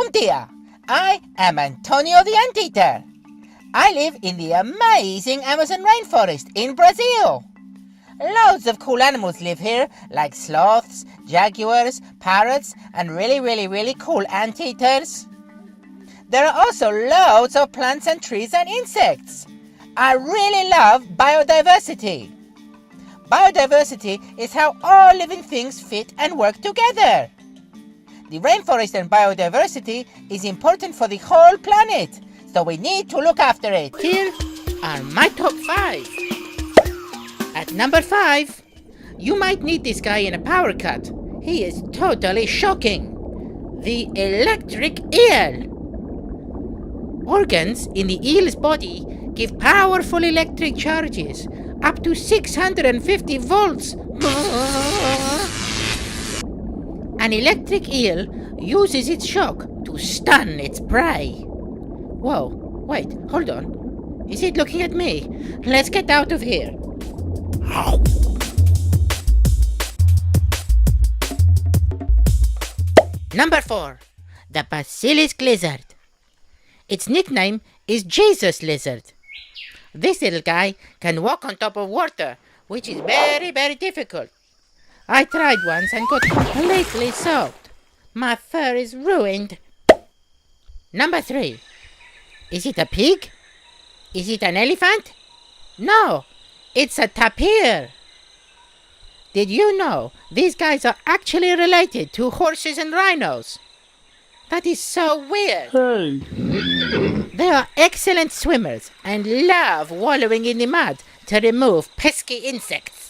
Bom dia! I am Antonio the Anteater. I live in the amazing Amazon rainforest in Brazil. Loads of cool animals live here, like sloths, jaguars, parrots, and really cool anteaters. There are also loads of plants and trees and insects. I really love biodiversity. Biodiversity is how all living things fit and work together. The rainforest and biodiversity is important for the whole planet, so we need to look after it. Here are my top 5. At number 5, you might need this guy in a power cut. He is totally shocking. The electric eel. Organs in the eel's body give powerful electric charges, up to 650 volts. An electric eel uses its shock to stun its prey. Whoa, wait, hold on. Is it looking at me? Let's get out of here. Number 4, the basilisk lizard. Its nickname is Jesus lizard. This little guy can walk on top of water, which is very difficult. I tried once and got completely soaked. My fur is ruined. Number 3. Is it a pig? Is it an elephant? No, it's a tapir. Did you know these guys are actually related to horses and rhinos? That is so weird. Hey. They are excellent swimmers and love wallowing in the mud to remove pesky insects.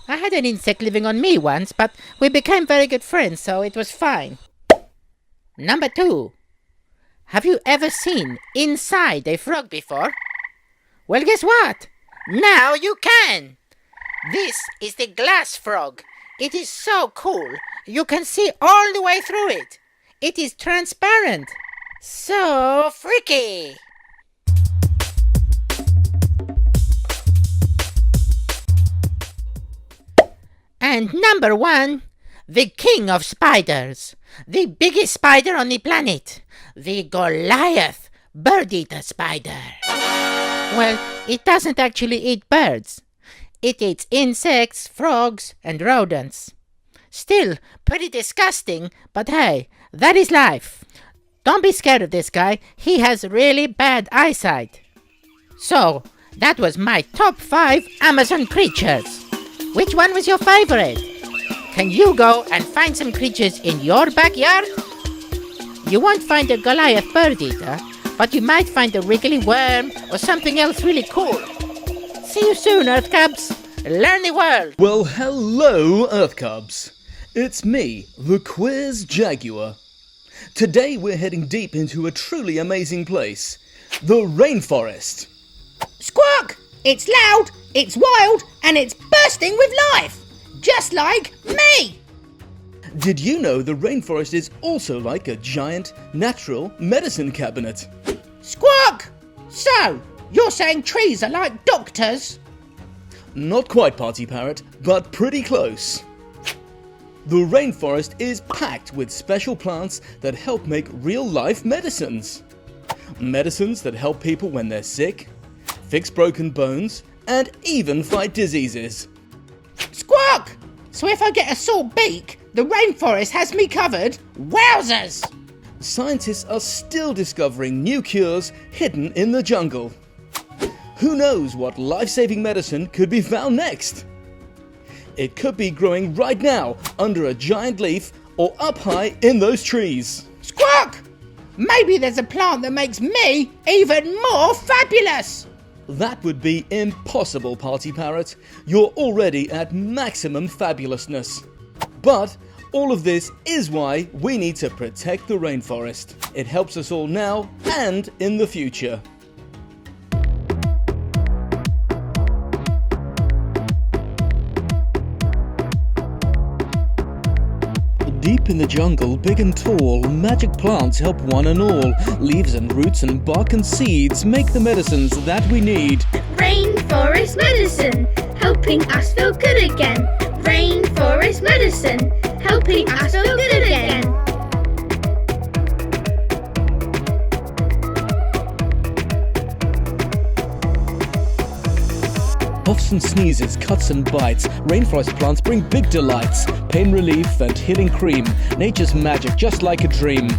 I had an insect living on me once, but we became very good friends, so it was fine. Number 2. Have you ever seen inside a frog before? Well, guess what? Now you can! This is the glass frog. It is so cool. You can see all the way through it. It is transparent. So freaky! And number 1, the king of spiders. The biggest spider on the planet. The Goliath bird-eater spider. Well, it doesn't actually eat birds. It eats insects, frogs, and rodents. Still, pretty disgusting, but hey, that is life. Don't be scared of this guy. He has really bad eyesight. So, that was my top 5 Amazon creatures. Which one was your favorite? Can you go and find some creatures in your backyard? You won't find a Goliath bird eater, but you might find a wriggly worm or something else really cool. See you soon, Earth Cubs. Learn the world. Well, hello, Earth Cubs. It's me, the Quiz Jaguar. Today we're heading deep into a truly amazing place, the rainforest. Squawk! It's loud, it's wild, and it's bursting with life. Just like me. Did you know the rainforest is also like a giant natural medicine cabinet? Squawk! So, you're saying trees are like doctors? Not quite, Party Parrot, but pretty close. The rainforest is packed with special plants that help make real-life medicines. Medicines that help people when they're sick, fix broken bones, and even fight diseases. Squawk! So if I get a sore beak, the rainforest has me covered? Wowzers! Scientists are still discovering new cures hidden in the jungle. Who knows what life-saving medicine could be found next? It could be growing right now under a giant leaf or up high in those trees. Squawk! Maybe there's a plant that makes me even more fabulous! That would be impossible, Party Parrot. You're already at maximum fabulousness. But all of this is why we need to protect the rainforest. It helps us all now and in the future. Deep in the jungle, big and tall, magic plants help one and all. Leaves and roots and bark and seeds make the medicines that we need. Rainforest medicine, helping us feel good again. Rainforest medicine, helping us feel good again. Coughs and sneezes, cuts and bites, rainforest plants bring big delights. Pain relief and healing cream, nature's magic just like a dream.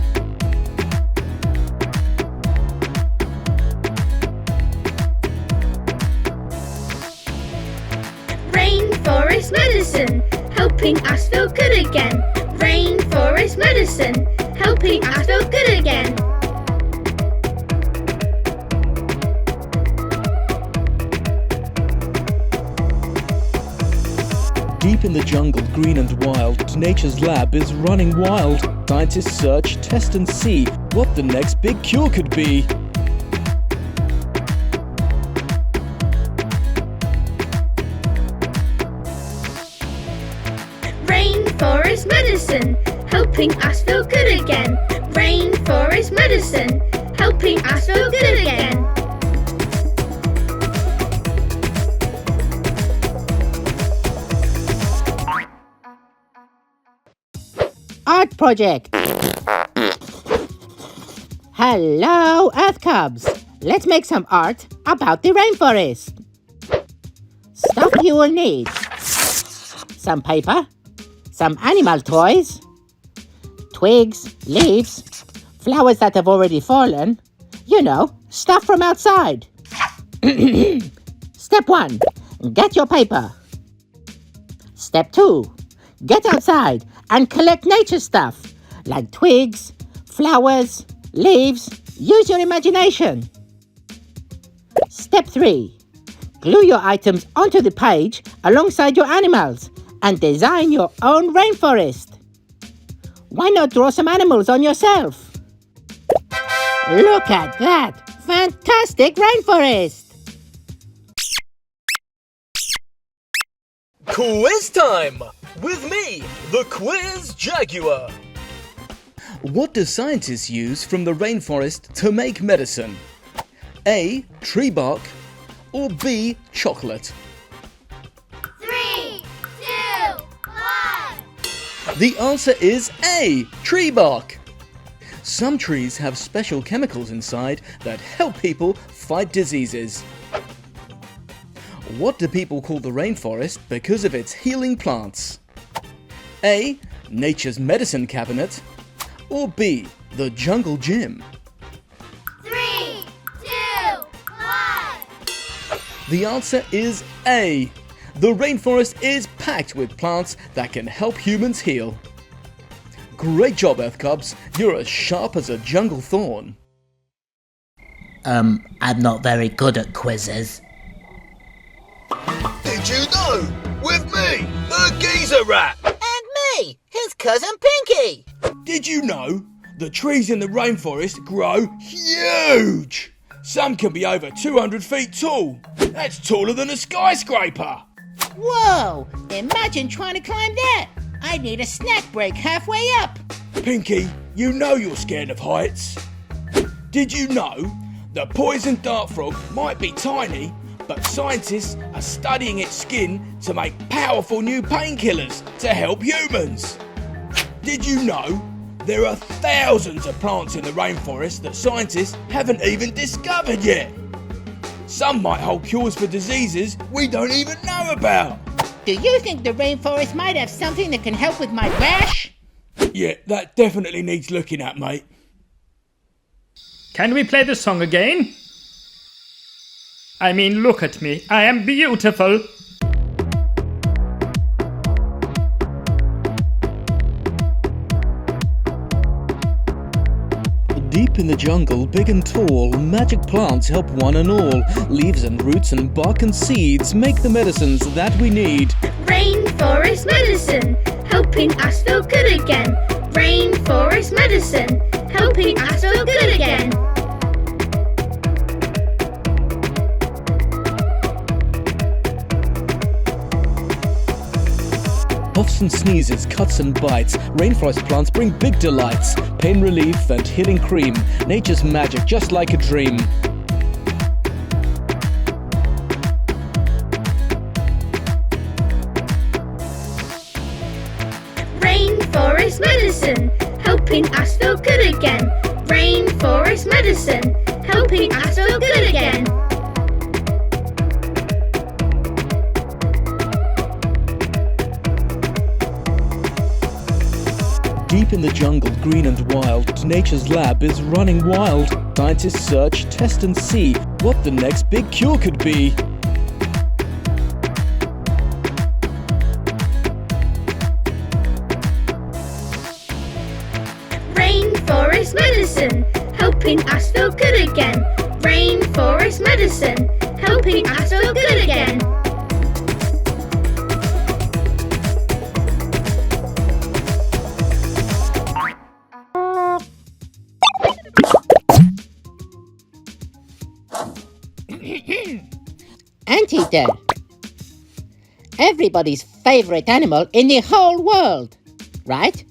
Rainforest medicine, helping us feel good again. Rainforest medicine, helping us feel good again. Deep in the jungle, green and wild, nature's lab is running wild. Scientists search, test and see what the next big cure could be. Rainforest medicine, helping us feel good again. Rainforest medicine, helping us feel good again. Art project. Hello, Earth Cubs. Let's make some art about the rainforest. Stuff you will need: some paper, some animal toys, twigs, leaves, flowers that have already fallen. You know, stuff from outside. Step 1. Get your paper. Step 2. Get outside and collect nature stuff like twigs, flowers, leaves. Use your imagination. Step 3. Glue your items onto the page alongside your animals and design your own rainforest. Why not draw some animals on yourself? Look at that! Fantastic rainforest! Quiz time! With me, the Quiz Jaguar. What do scientists use from the rainforest to make medicine? A. Tree bark or B. Chocolate? 3, 2, 1. The answer is A. Tree bark. Some trees have special chemicals inside that help people fight diseases. What do people call the rainforest because of its healing plants? A. Nature's medicine cabinet or B. The jungle gym? 3, 2, 1. The answer is A. The rainforest is packed with plants that can help humans heal. Great job, Earth Cubs. You're as sharp as a jungle thorn. I'm not very good at quizzes. Did you know? With me, the geezer rat! And me, his cousin Pinky. Did you know? The trees in the rainforest grow huge! Some can be over 200 feet tall. That's taller than a skyscraper. Whoa! Imagine trying to climb that. I'd need a snack break halfway up. Pinky, you know you're scared of heights. Did you know? The poison dart frog might be tiny, but scientists are studying its skin to make powerful new painkillers to help humans. Did you know? There are thousands of plants in the rainforest that scientists haven't even discovered yet. Some might hold cures for diseases we don't even know about. Do you think the rainforest might have something that can help with my rash? Yeah, that definitely needs looking at, mate. Can we play the song again? I mean, look at me. I am beautiful. Deep in the jungle, big and tall, magic plants help one and all. Leaves and roots and bark and seeds make the medicines that we need. Rainforest medicine, helping us feel good again. Rainforest medicine, helping us feel good again. Coughs and sneezes, cuts and bites, rainforest plants bring big delights. Pain relief and healing cream, nature's magic just like a dream. Rainforest medicine, helping us feel good again. Rainforest medicine, helping us feel good again. Deep in the jungle, green and wild, nature's lab is running wild. Scientists search, test and see what the next big cure could be. Rainforest medicine, helping us feel good again. Rainforest medicine, helping us feel good again. Anteater. Everybody's favorite animal in the whole world. Right?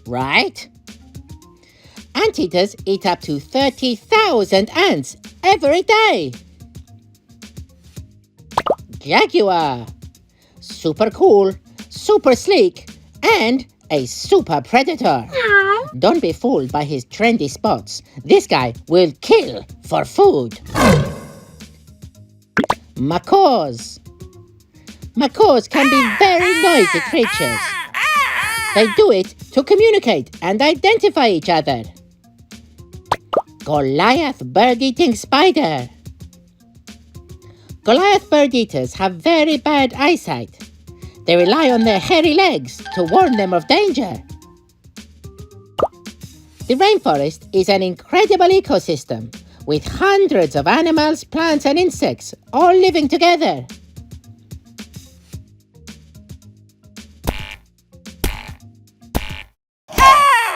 Right? Anteaters eat up to 30,000 ants every day. Jaguar. Super cool, super sleek, and a super predator. Don't be fooled by his trendy spots. This guy will kill for food. Macaws. Macaws can be very noisy creatures. They do it to communicate and identify each other. Goliath bird-eating spider. Goliath bird-eaters have very bad eyesight. They rely on their hairy legs to warn them of danger. The rainforest is an incredible ecosystem with hundreds of animals, plants and insects all living together.